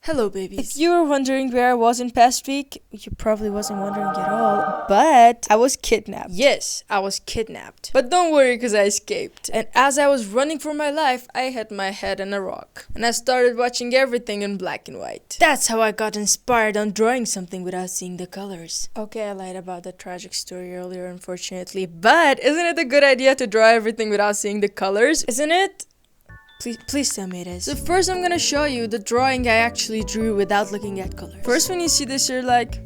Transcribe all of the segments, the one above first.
Hello babies. If you were wondering where I was in past week, you probably wasn't wondering at all, but I was kidnapped. Yes, I was kidnapped. But don't worry because I escaped. And as I was running for my life, I hit my head on a rock. And I started watching everything in black and white. That's how I got inspired on drawing something without seeing the colors. Okay, I lied about the tragic story earlier, unfortunately, but isn't it a good idea to draw everything without seeing the colors? Isn't it? Please tell me it is. So first I'm gonna show you the drawing I actually drew without looking at colors. First when you see this you're like,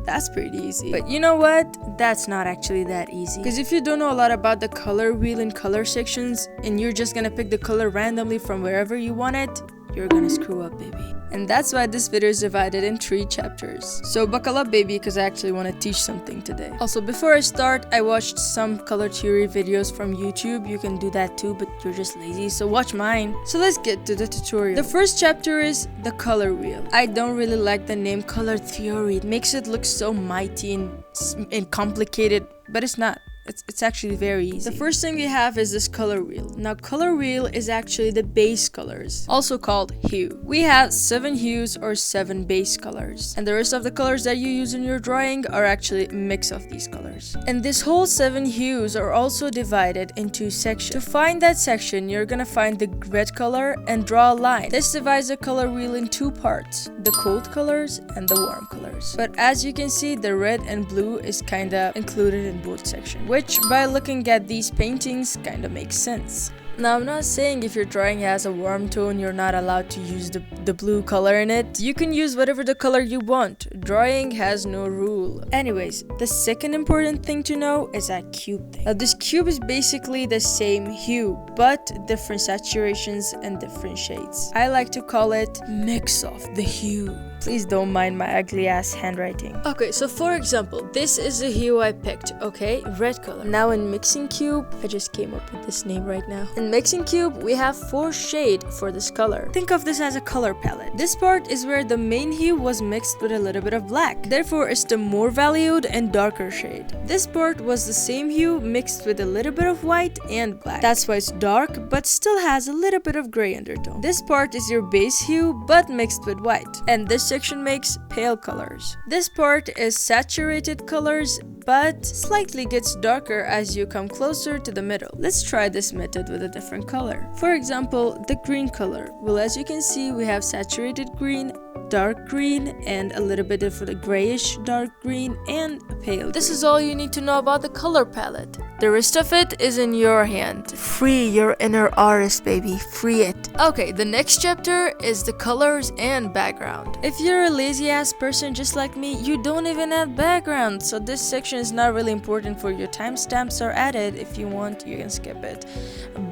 that's pretty easy. But you know what? That's not actually that easy. Because if you don't know a lot about the color wheel and color sections, and you're just gonna pick the color randomly from wherever you want it, you're gonna screw up, baby. And that's why this video is divided in 3 chapters. So buckle up, baby, because I actually want to teach something today. Also, before I start, I watched some color theory videos from YouTube. You can do that too, but you're just lazy, so watch mine. So let's get to the tutorial. The first chapter is the color wheel. I don't really like the name color theory. It makes it look so mighty and complicated, but it's not. It's actually very easy. The first thing we have is this color wheel. Now, color wheel is actually the base colors, also called hue. We have 7 hues or 7 base colors, and the rest of the colors that you use in your drawing are actually a mix of these colors. And this whole 7 hues are also divided into sections. To find that section, you're gonna find the red color and draw a line. This divides the color wheel in 2 parts, the cold colors and the warm colors. But as you can see, the red and blue is kinda included in both sections, which by looking at these paintings kinda makes sense. Now, I'm not saying if your drawing has a warm tone, you're not allowed to use the blue color in it. You can use whatever the color you want. Drawing has no rule. Anyways, the second important thing to know is that cube thing. Now, this cube is basically the same hue, but different saturations and different shades. I like to call it mix of the hue. Please don't mind my ugly ass handwriting. Okay, so for example, this is the hue I picked, okay? Red color. Now in mixing cube, I just came up with this name right now. In mixing cube, we have 4 shades for this color. Think of this as a color palette. This part is where the main hue was mixed with a little bit of black. Therefore, it's the more valued and darker shade. This part was the same hue mixed with a little bit of white and black. That's why it's dark, but still has a little bit of gray undertone. This part is your base hue, but mixed with white. And this section makes pale colors. This part is saturated colors, but slightly gets darker as you come closer to the middle. Let's try this method with a different color. For example, the green color. Well, as you can see, we have saturated green, dark green, and a little bit of a grayish dark green and a pale. This is all you need to know about the color palette. The rest of it is in your hand. Free your inner artist, baby. Free it. Okay, the next chapter is the colors and background. If you're a lazy ass person just like me, you don't even have background, so this section is not really important for you. Timestamps are added. If you want, you can skip it.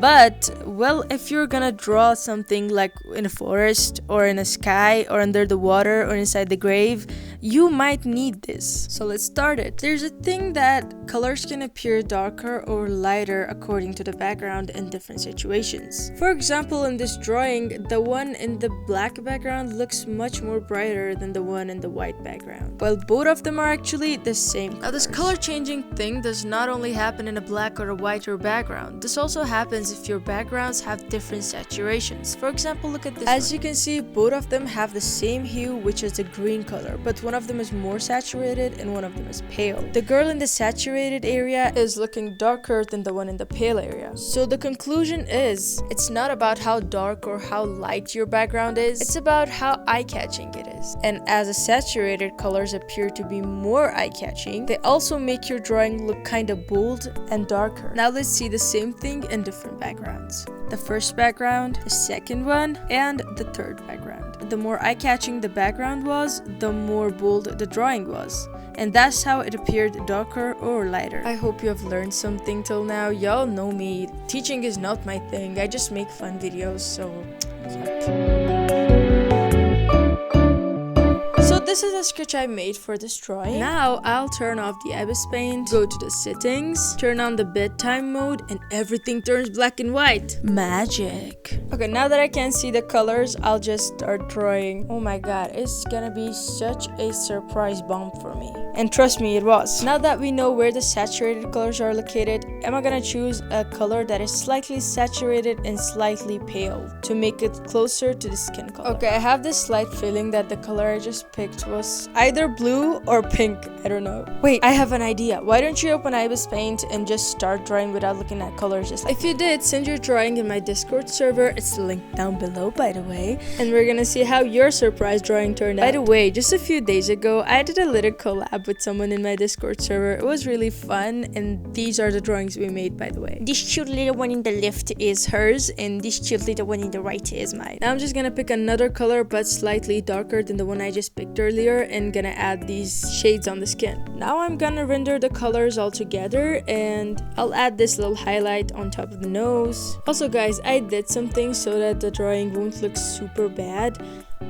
But, well, if you're gonna draw something like in a forest or in a sky or under the water or inside the grave, you might need this. So let's start it. There's a thing that colors can appear darker or lighter according to the background in different situations. For example, in this drawing, the one in the black background looks much more brighter than the one in the white background, while both of them are actually the same colors. Now, this color changing thing does not only happen in a black or a whiter background. This also happens if your backgrounds have different saturations. For example, look at this one. As you can see, both of them have the same hue, which is the green color, but one of them is more saturated and one of them is pale. The girl in the saturated area is looking darker than the one in the pale area. So the conclusion is, it's not about how dark or how light your background is, it's about how eye-catching it is. And as the saturated colors appear to be more eye-catching, they also make your drawing look kind of bold and darker. Now let's see the same thing in different backgrounds. The first background, the second one, and the third background. The more eye-catching the background was, the more bold the drawing was. And that's how it appeared darker or lighter. I hope you have learned something till now. Y'all know me. Teaching is not my thing. I just make fun videos, so yeah. So this is a sketch I made for this drawing. Now I'll turn off the Ibis Paint, go to the settings, turn on the bedtime mode, and everything turns black and white. Magic. Okay, now that I can see the colors, I'll just start drawing. Oh my god, it's gonna be such a surprise bomb for me. And trust me, it was. Now that we know where the saturated colors are located, am I gonna choose a color that is slightly saturated and slightly pale to make it closer to the skin color. Okay, I have this slight feeling that the color I just picked was either blue or pink. I don't know. Wait, I have an idea. Why don't you open Ibis Paint and just start drawing without looking at colors? Just like if you did, send your drawing in my Discord server. It's linked down below, by the way. And we're gonna see how your surprise drawing turned out. By the way, just a few days ago, I did a little collab with someone in my Discord server. It was really fun, and these are the drawings we made, by the way. This cute little one in the left is hers, and this cute little one in the right is mine. Now I'm just gonna pick another color, but slightly darker than the one I just picked earlier, and gonna add these shades on the skin. Now I'm gonna render the colors all together, and I'll add this little highlight on top of the nose. Also guys, I did something so that the drawing won't look super bad.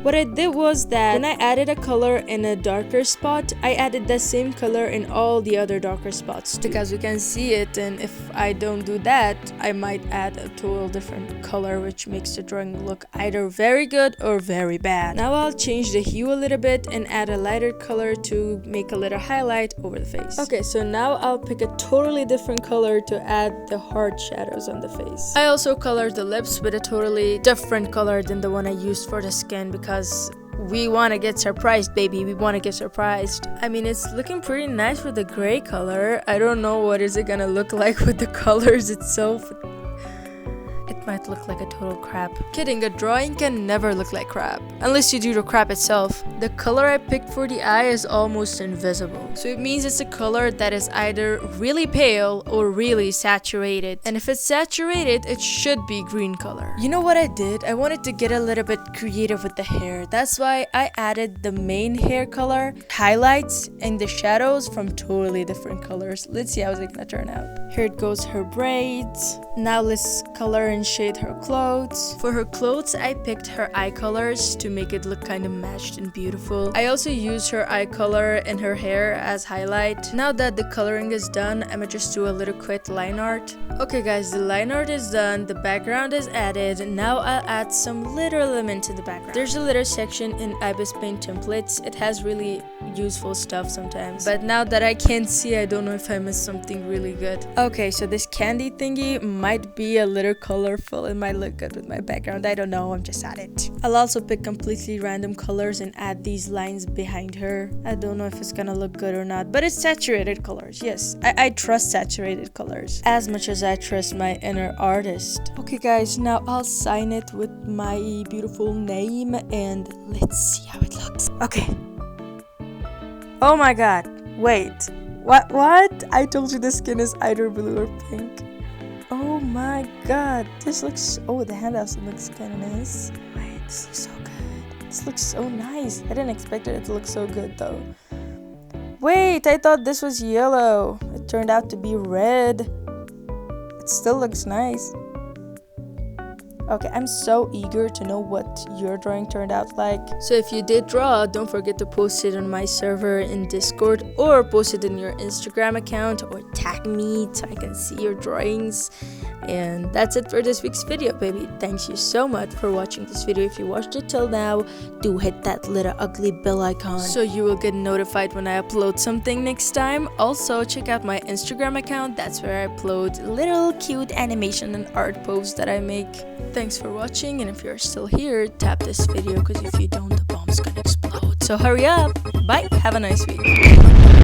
What I did was that when I added a color in a darker spot, I added the same color in all the other darker spots because we can see it, and if I don't do that, I might add a total different color, which makes the drawing look either very good or very bad. Now I'll change the hue a little bit and add a lighter color to make a little highlight over the face. Okay, so now I'll pick a totally different color to add the hard shadows on the face. I also colored the lips with a totally different color than the one I used for the skin because we want to get surprised, baby. We want to get surprised. I mean, it's looking pretty nice with the gray color. I don't know what is it gonna look like with the colors itself. It might look like a total crap. Kidding, a drawing can never look like crap. Unless you do the crap itself. The color I picked for the eye is almost invisible. So it means it's a color that is either really pale or really saturated. And if it's saturated, it should be green color. You know what I did? I wanted to get a little bit creative with the hair. That's why I added the main hair color, highlights, and the shadows from totally different colors. Let's see how it's gonna turn out. Here it goes, her braids. Now let's color and shade her clothes. For her clothes, I picked her eye colors to make it look kind of matched and beautiful. I also used her eye color and her hair as highlight. Now that the coloring is done, I'ma just do a little quick line art. Okay guys, the line art is done, the background is added. Now I'll add some little element to the background. There's a little section in Ibis Paint templates. It has really useful stuff sometimes. But now that I can't see, I don't know if I missed something really good. Okay, so this candy thingy might be a little colorful. It might look good with my background. I don't know, I'm just at it. I'll also pick completely random colors and add these lines behind her. I don't know if it's gonna look good or not, but it's saturated colors. Yes, I trust saturated colors as much as I trust my inner artist. Okay guys, now I'll sign it with my beautiful name and let's see how it looks. Okay. Oh my god, wait. What? I told you the skin is either blue or pink. Oh my god, this looks, oh, the handouts looks kind of nice. Wait, this looks so good. This looks so nice. I didn't expect it to look so good though. Wait, I thought this was yellow. It turned out to be red. It still looks nice. Okay, I'm so eager to know what your drawing turned out like. So if you did draw, don't forget to post it on my server in Discord or post it in your Instagram account or tag me so I can see your drawings. And that's it for this week's video, baby. Thanks you so much for watching this video. If you watched it till now, do hit that little ugly bell icon so you will get notified when I upload something next time. Also, check out my Instagram account. That's where I upload little cute animation and art posts that I make. Thanks for watching, and if you're still here, tap this video because if you don't, the bomb's gonna explode. So hurry up. Bye. Have a nice week.